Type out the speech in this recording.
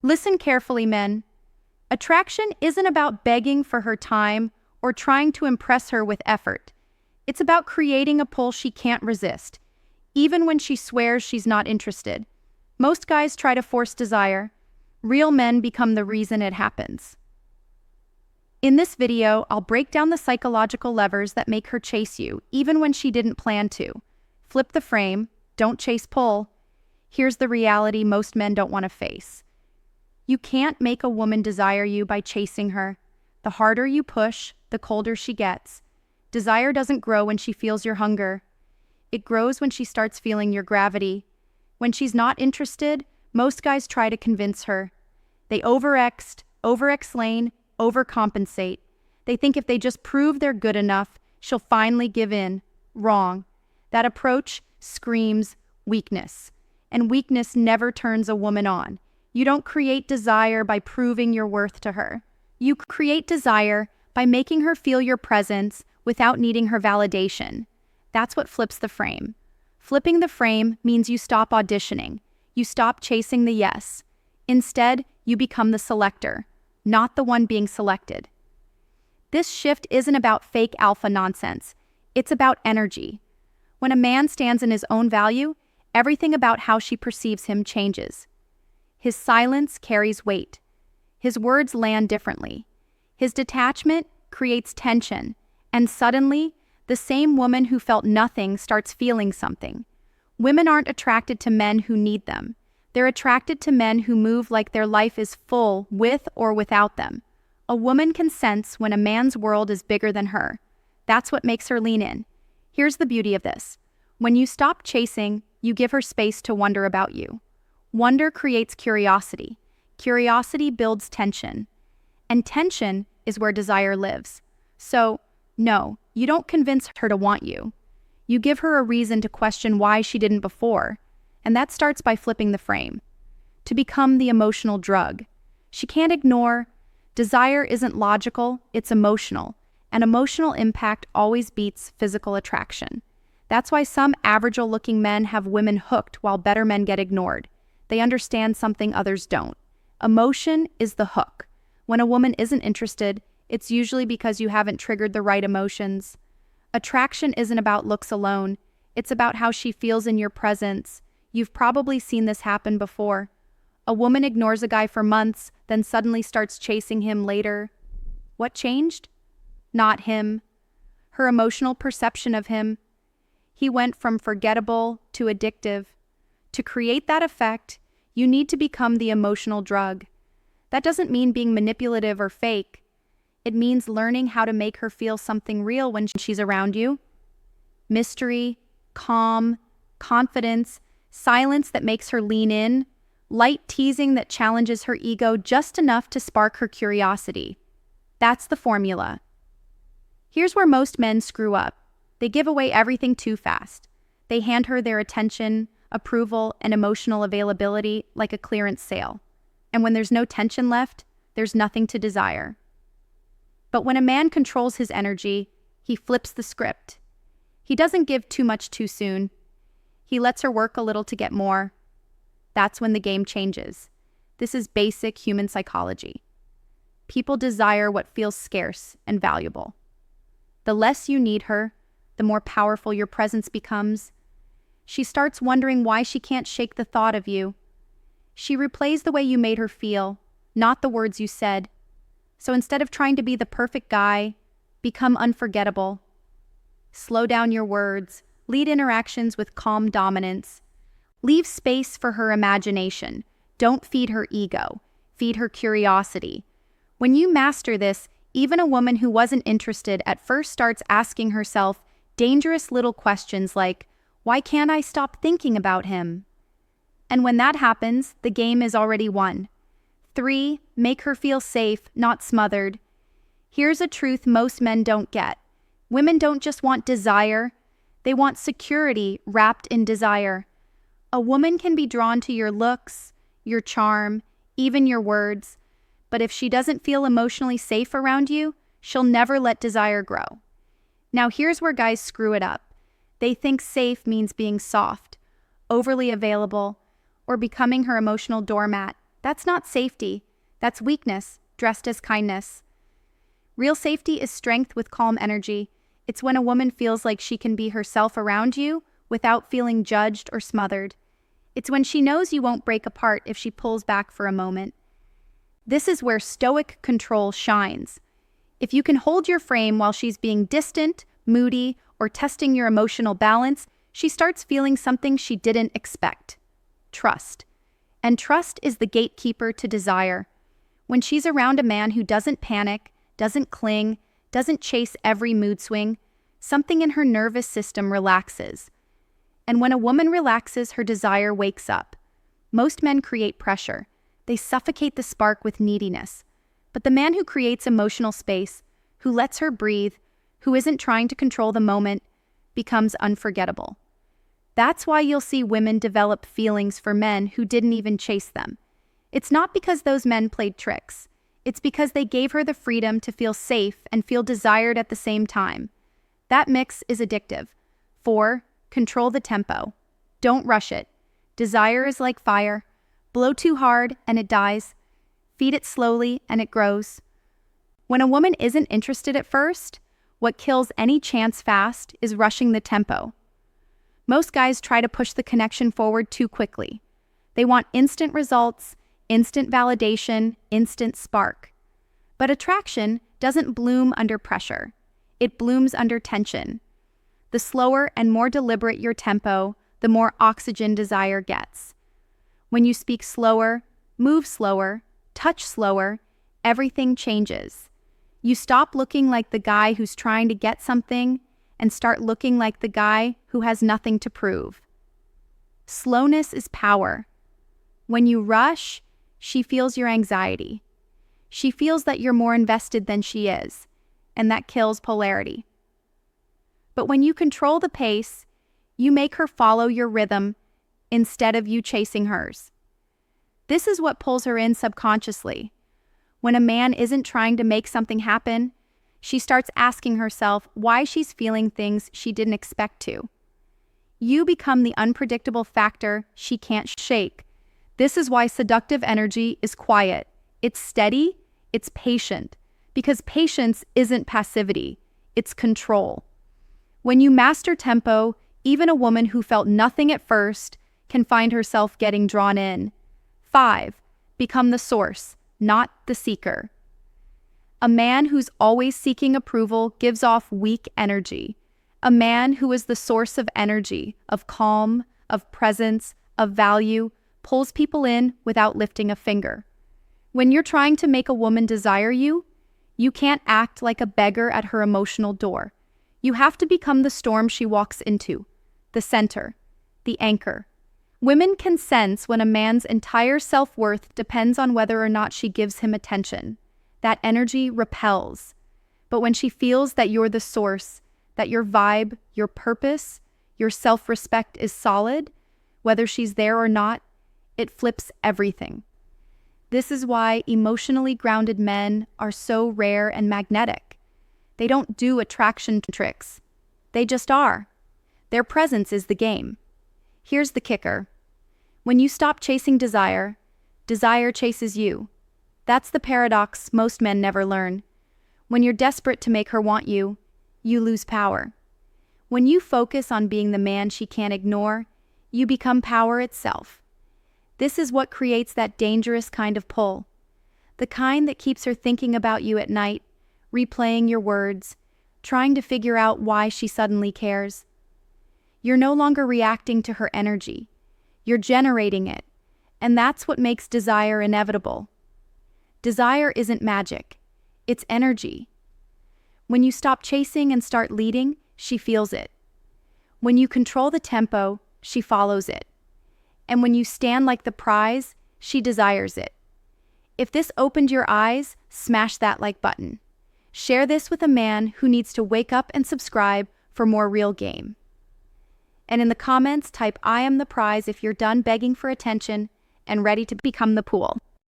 Listen carefully, men. Attraction isn't about begging for her time or trying to impress her with effort. It's about creating a pull she can't resist, even when she swears she's not interested. Most guys try to force desire. Real men become the reason it happens. In this video, I'll break down the psychological levers that make her chase you, even when she didn't plan to. Flip the frame, don't chase pull. Here's the reality most men don't want to face. You can't make a woman desire you by chasing her. The harder you push, the colder she gets. Desire doesn't grow when she feels your hunger. It grows when she starts feeling your gravity. When she's not interested, most guys try to convince her. They over-explain, overcompensate. They think if they just prove they're good enough, she'll finally give in. Wrong. That approach screams weakness. And weakness never turns a woman on. You don't create desire by proving your worth to her. You create desire by making her feel your presence without needing her validation. That's what flips the frame. Flipping the frame means you stop auditioning. You stop chasing the yes. Instead, you become the selector, not the one being selected. This shift isn't about fake alpha nonsense. It's about energy. When a man stands in his own value, everything about how she perceives him changes. His silence carries weight. His words land differently. His detachment creates tension, and suddenly, the same woman who felt nothing starts feeling something. Women aren't attracted to men who need them. They're attracted to men who move like their life is full with or without them. A woman can sense when a man's world is bigger than her. That's what makes her lean in. Here's the beauty of this. When you stop chasing, you give her space to wonder about you. Wonder creates curiosity. Curiosity builds tension. And tension is where desire lives. So, no, you don't convince her to want you. You give her a reason to question why she didn't before. And that starts by flipping the frame. To become the emotional drug. She can't ignore. Desire isn't logical, it's emotional. And emotional impact always beats physical attraction. That's why some average-looking men have women hooked while better men get ignored. They understand something others don't. Emotion is the hook. When a woman isn't interested, it's usually because you haven't triggered the right emotions. Attraction isn't about looks alone. It's about how she feels in your presence. You've probably seen this happen before. A woman ignores a guy for months, then suddenly starts chasing him later. What changed? Not him. Her emotional perception of him. He went from forgettable to addictive. To create that effect, you need to become the emotional drug. That doesn't mean being manipulative or fake. It means learning how to make her feel something real when she's around you. Mystery, calm, confidence, silence that makes her lean in, light teasing that challenges her ego just enough to spark her curiosity. That's the formula. Here's where most men screw up. They give away everything too fast. They hand her their attention, approval, and emotional availability like a clearance sale. And when there's no tension left, there's nothing to desire. But when a man controls his energy, he flips the script. He doesn't give too much too soon. He lets her work a little to get more. That's when the game changes. This is basic human psychology. People desire what feels scarce and valuable. The less you need her, the more powerful your presence becomes. She starts wondering why she can't shake the thought of you. She replays the way you made her feel, not the words you said. So instead of trying to be the perfect guy, become unforgettable. Slow down your words, lead interactions with calm dominance. Leave space for her imagination. Don't feed her ego. Feed her curiosity. When you master this, even a woman who wasn't interested at first starts asking herself dangerous little questions like, why can't I stop thinking about him? And when that happens, the game is already won. 3, make her feel safe, not smothered. Here's a truth most men don't get. Women don't just want desire. They want security wrapped in desire. A woman can be drawn to your looks, your charm, even your words. But if she doesn't feel emotionally safe around you, she'll never let desire grow. Now here's where guys screw it up. They think safe means being soft, overly available, or becoming her emotional doormat. That's not safety. That's weakness, dressed as kindness. Real safety is strength with calm energy. It's when a woman feels like she can be herself around you without feeling judged or smothered. It's when she knows you won't break apart if she pulls back for a moment. This is where Stoic control shines. If you can hold your frame while she's being distant, moody, or testing your emotional balance, she starts feeling something she didn't expect. Trust. And trust is the gatekeeper to desire. When she's around a man who doesn't panic, doesn't cling, doesn't chase every mood swing, something in her nervous system relaxes. And when a woman relaxes, her desire wakes up. Most men create pressure. They suffocate the spark with neediness. But the man who creates emotional space, who lets her breathe, who isn't trying to control the moment, becomes unforgettable. That's why you'll see women develop feelings for men who didn't even chase them. It's not because those men played tricks. It's because they gave her the freedom to feel safe and feel desired at the same time. That mix is addictive. 4. Control the tempo. Don't rush it. Desire is like fire. Blow too hard and it dies. Feed it slowly and it grows. When a woman isn't interested at first, what kills any chance fast is rushing the tempo. Most guys try to push the connection forward too quickly. They want instant results, instant validation, instant spark. But attraction doesn't bloom under pressure. It blooms under tension. The slower and more deliberate your tempo, the more oxygen desire gets. When you speak slower, move slower, touch slower, everything changes. You stop looking like the guy who's trying to get something and start looking like the guy who has nothing to prove. Slowness is power. When you rush, she feels your anxiety. She feels that you're more invested than she is, and that kills polarity. But when you control the pace, you make her follow your rhythm instead of you chasing hers. This is what pulls her in subconsciously. When a man isn't trying to make something happen, she starts asking herself why she's feeling things she didn't expect to. You become the unpredictable factor she can't shake. This is why seductive energy is quiet. It's steady, it's patient, because patience isn't passivity, it's control. When you master tempo, even a woman who felt nothing at first can find herself getting drawn in. 5. Become the source, not the seeker. A man who's always seeking approval gives off weak energy. A man who is the source of energy, of calm, of presence, of value, pulls people in without lifting a finger. When you're trying to make a woman desire you, you can't act like a beggar at her emotional door. You have to become the storm she walks into, the center, the anchor. Women can sense when a man's entire self-worth depends on whether or not she gives him attention. That energy repels. But when she feels that you're the source, that your vibe, your purpose, your self-respect is solid, whether she's there or not, it flips everything. This is why emotionally grounded men are so rare and magnetic. They don't do attraction tricks. They just are. Their presence is the game. Here's the kicker. When you stop chasing desire, desire chases you. That's the paradox most men never learn. When you're desperate to make her want you, you lose power. When you focus on being the man she can't ignore, you become power itself. This is what creates that dangerous kind of pull. The kind that keeps her thinking about you at night, replaying your words, trying to figure out why she suddenly cares. You're no longer reacting to her energy. You're generating it, and that's what makes desire inevitable. Desire isn't magic. It's energy. When you stop chasing and start leading, she feels it. When you control the tempo, she follows it. And when you stand like the prize, she desires it. If this opened your eyes, smash that like button. Share this with a man who needs to wake up and subscribe for more real game. And in the comments, type "I am the prize" if you're done begging for attention and ready to become the pool.